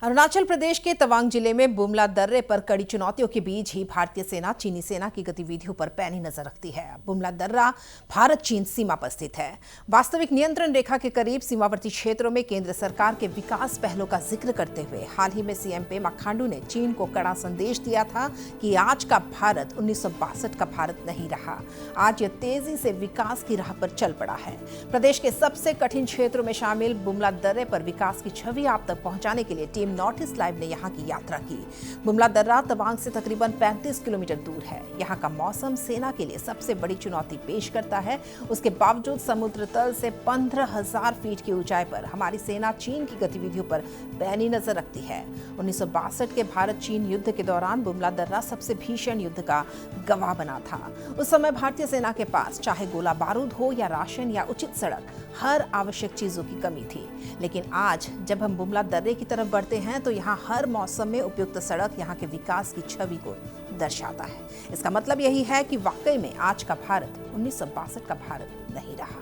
अरुणाचल प्रदेश के तवांग जिले में बुमला दर्रे पर कड़ी चुनौतियों के बीच ही भारतीय सेना चीनी सेना की गतिविधियों पर पैनी नजर रखती है। बुमला दर्रा भारत चीन सीमा पर स्थित है। वास्तविक नियंत्रण रेखा के करीब सीमावर्ती क्षेत्रों में केंद्र सरकार के विकास पहलों का जिक्र करते हुए हाल ही में सीएम पेमा खांडू ने चीन को कड़ा संदेश दिया था कि आज का भारत 1962 का भारत नहीं रहा। आज यह तेजी से विकास की राह पर चल पड़ा है। प्रदेश के सबसे कठिन क्षेत्रों में शामिल बुमला दर्रे पर विकास की छवि आप तक पहुंचाने के लिए टीम नॉर्थ ईस्ट लाइव ने यहां की यात्रा की। बुमला दर्रा तवांग से तकरीबन 35 किलोमीटर दूर है। यहां का मौसम सेना के लिए सबसे बड़ी चुनौती पेश करता है। उसके बावजूद समुद्र तल से 15,000 फीट की ऊंचाई पर हमारी सेना चीन की गतिविधियों पर पैनी नजर रखती है। 1962 के भारत चीन युद्ध के दौरान बुमला दर्रा सबसे भीषण युद्ध का गवाह बना था। उस समय भारतीय सेना के पास चाहे गोला बारूद हो या राशन या उचित सड़क, हर आवश्यक चीजों की कमी थी। लेकिन आज जब हम बुमला दर्रे की तरफ बढ़ते हैं तो यहाँ हर मौसम में उपयुक्त सड़क यहाँ के विकास की छवि को दर्शाता है। इसका मतलब यही है कि वाकई में आज का भारत 1962 का भारत नहीं रहा।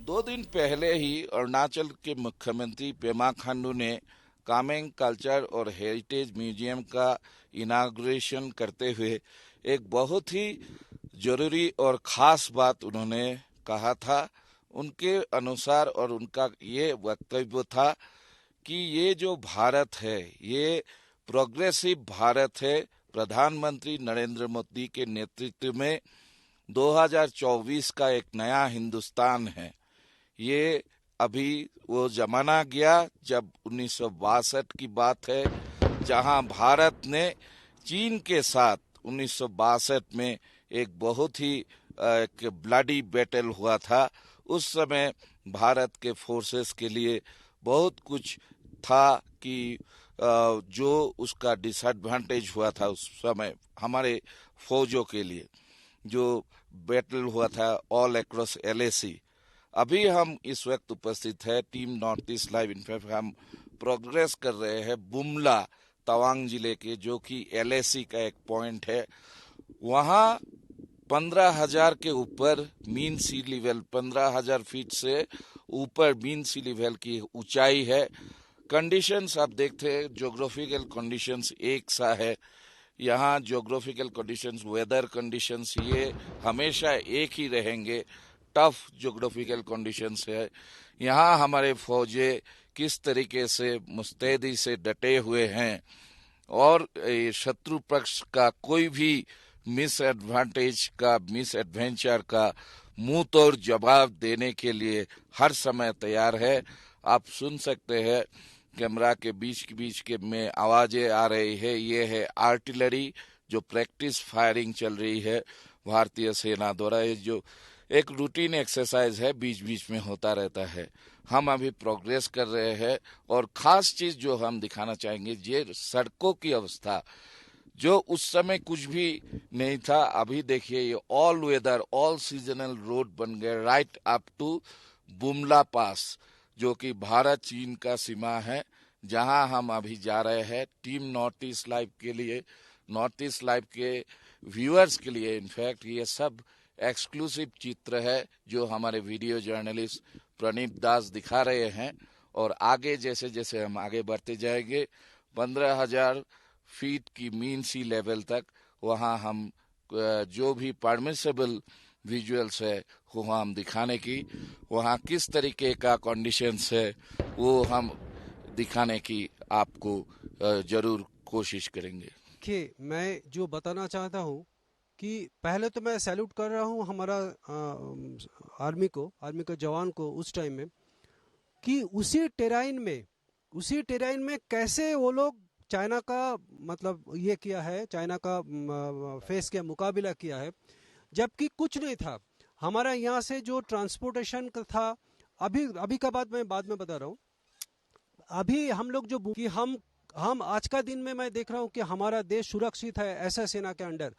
2 दिन पहले ही अरुणाचल के मुख्यमंत्री पेमा खांडू ने कामेंग कल्चर और हेरिटेज म्यूजियम का इनाग्रेशन करते हुए एक बहुत ही जरूरी और खास बात उन्होंने कहा था। उनके अनुसार और उनका ये वक्तव्य था कि ये जो भारत है ये प्रोग्रेसिव भारत है। प्रधानमंत्री नरेंद्र मोदी के नेतृत्व में 2024 का एक नया हिंदुस्तान है। ये अभी वो जमाना गया जब 1962 की बात है, जहां भारत ने चीन के साथ 1962 में एक बहुत ही एक ब्लडी बैटल हुआ था। उस समय भारत के फोर्सेस के लिए बहुत कुछ था कि जो उसका डिसएडवांटेज हुआ था उस समय हमारे फौजों के लिए, जो बैटल हुआ था ऑल अक्रॉस LAC। अभी हम इस वक्त उपस्थित है team north east live. In fact हम प्रोग्रेस कर रहे हैं बुमला तवांग जिले के, जो कि LAC का एक पॉइंट है। वहाँ 15,000 के ऊपर मीन सी लेवल, 15,000 फीट से ऊपर मीन सी लेवल की ऊंचाई है। कंडीशंस आप देखते हैं, ज्योग्राफिकल कंडीशंस एक सा है। यहाँ ज्योग्राफिकल कंडीशंस, वेदर कंडीशंस ये हमेशा एक ही रहेंगे। टफ ज्योग्राफिकल कंडीशंस है। यहाँ हमारे फौजे किस तरीके से मुस्तैदी से डटे हुए हैं और शत्रु पक्ष का कोई भी मिस एडवेंचर का मुंह तोड़ जवाब देने के लिए हर समय तैयार है। आप सुन सकते हैं कैमरा के बीच के में आवाजें आ रही है। ये है आर्टिलरी जो प्रैक्टिस फायरिंग चल रही है भारतीय सेना द्वारा। ये जो एक रूटीन एक्सरसाइज है, बीच बीच में होता रहता है। हम अभी प्रोग्रेस कर रहे हैं और खास चीज जो हम दिखाना चाहेंगे, ये सड़कों की अवस्था जो उस समय कुछ भी नहीं था। अभी देखिए ये all weather all seasonal road बन गए right up to Bumla pass, जो कि भारत चीन का सीमा है, जहां हम अभी जा रहे हैं। टीम नॉर्थ ईस्ट लाइव के लिए, नॉर्थ ईस्ट लाइव के व्यूअर्स के लिए इनफैक्ट ये सब एक्सक्लूसिव चित्र है जो हमारे वीडियो जर्नलिस्ट प्रणीत दास दिखा रहे हैं। और आगे जैसे जैसे हम आगे बढ़ते जाएंगे 15,000 फीट की मीन सी लेवल तक वहां हम जो भी परमिसेबल विजुअल्स है वो हम दिखाने की, वहाँ किस तरीके का कंडीशंस है वो हम दिखाने की आपको जरूर कोशिश करेंगे। देखिए, मैं जो बताना चाहता हूँ कि पहले तो मैं सैल्यूट कर रहा हूँ हमारा आर्मी के जवान को उस टाइम में, कि उसी टेराइन में कैसे वो लोग चाइना का मतलब ये किया है, चाइना का फेस के मुकाबला किया है, जबकि कुछ नहीं था। हमारा यहाँ से जो ट्रांसपोर्टेशन का था, अभी का बात मैं बाद में बता रहा हूँ। अभी हम लोग जो कि हम आज का दिन में मैं देख रहा हूँ कि हमारा देश सुरक्षित है ऐसा सेना के अंडर,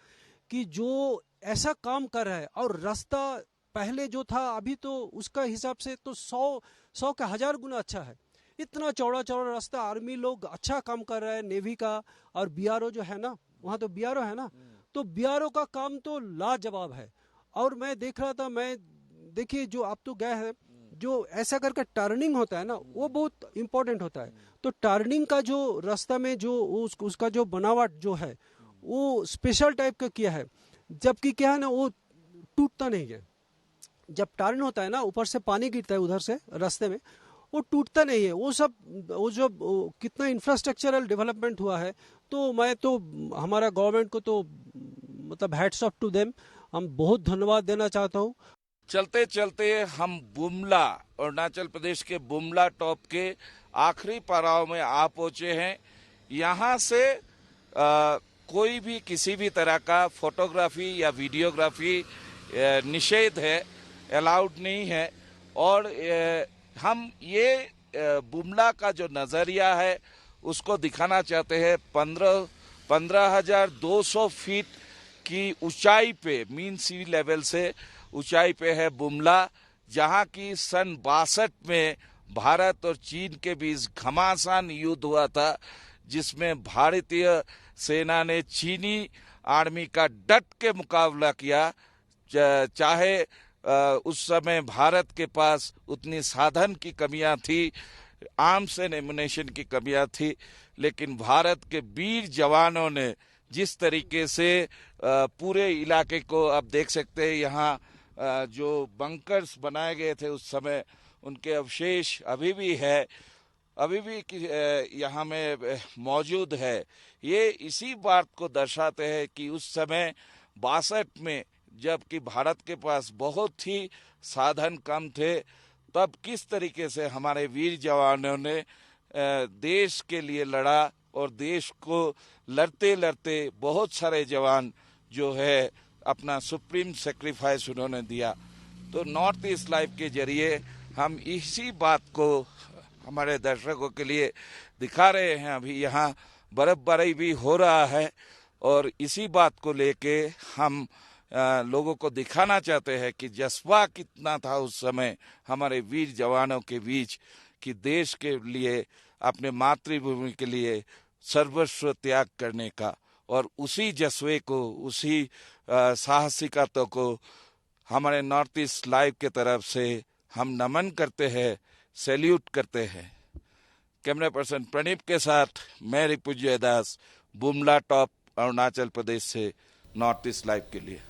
कि जो ऐसा काम कर रहा है। और रास्ता पहले जो था अभी तो उसका हिसाब से तो 100 का 1000 गुना अच्छा है। इतना चौड़ा रास्ता, आर्मी लोग अच्छा काम कर रहा है, नेवी का। और BRO जो है ना, वहाँ तो BRO है ना, तो BRO का काम तो लाजवाब है। और मैं देख रहा था, देखिए जो आप तो गए हैं, जो ऐसा करके टर्निंग होता है ना, वो बहुत इंपॉर्टेंट होता है। तो टर्निंग का जो रास्ता में जो उसका जो बनावट जो है वो स्पेशल टाइप का किया है, जबकि क्या है ना, वो टूटता नहीं है। जब टर्न होता है ना, ऊपर से पानी गिरता है उधर से रास्ते में, वो टूटता नहीं है। वो कितना इंफ्रास्ट्रक्चरल डेवलपमेंट हुआ है। तो मैं तो हमारा गवर्नमेंट को तो मतलब हैट्स ऑफ टू देम, हम बहुत धन्यवाद देना चाहता हूँ। चलते चलते हम बुमला, अरुणाचल प्रदेश के बुमला टॉप के आखिरी पड़ाव में आ पहुंचे हैं। यहाँ से कोई भी किसी भी तरह का फोटोग्राफी या वीडियोग्राफी निषेध है, अलाउड नहीं है। और हम ये बुमला का जो नजरिया है उसको दिखाना चाहते हैं। 15,200 फीट की ऊंचाई पे, मीन सी लेवल से ऊंचाई पे है बुमला, जहां की सन 62 में भारत और चीन के बीच घमासान युद्ध हुआ था, जिसमें भारतीय सेना ने चीनी आर्मी का डट के मुकाबला किया। चाहे उस समय भारत के पास उतनी साधन की कमियां थी, आर्म्स एंड एमुनेशन की कमियां थी, लेकिन भारत के वीर जवानों ने जिस तरीके से पूरे इलाके को, आप देख सकते हैं यहाँ जो बंकर्स बनाए गए थे उस समय, उनके अवशेष अभी भी है, अभी भी यहाँ में मौजूद है। ये इसी बात को दर्शाते हैं कि उस समय 62 में, जबकि भारत के पास बहुत ही साधन कम थे, तब किस तरीके से हमारे वीर जवानों ने देश के लिए लड़ा। और देश को लड़ते लड़ते बहुत सारे जवान जो है अपना सुप्रीम सेक्रीफाइस उन्होंने दिया। तो नॉर्थ ईस्ट लाइव के जरिए हम इसी बात को हमारे दर्शकों के लिए दिखा रहे हैं। अभी यहाँ बर्फबारी भी हो रहा है और इसी बात को लेके हम लोगों को दिखाना चाहते हैं कि जज्बा कितना था उस समय हमारे वीर जवानों के बीच, कि देश के लिए, अपने मातृभूमि के लिए सर्वस्व त्याग करने का। और उसी जज्बे को, उसी साहसिकता को हमारे नॉर्थ ईस्ट लाइव के तरफ से हम नमन करते हैं, सैल्यूट करते हैं। कैमरा पर्सन प्रणीप के साथ मैं रिपुजय दास, बुमला टॉप, अरुणाचल प्रदेश से नॉर्थ ईस्ट लाइव के लिए।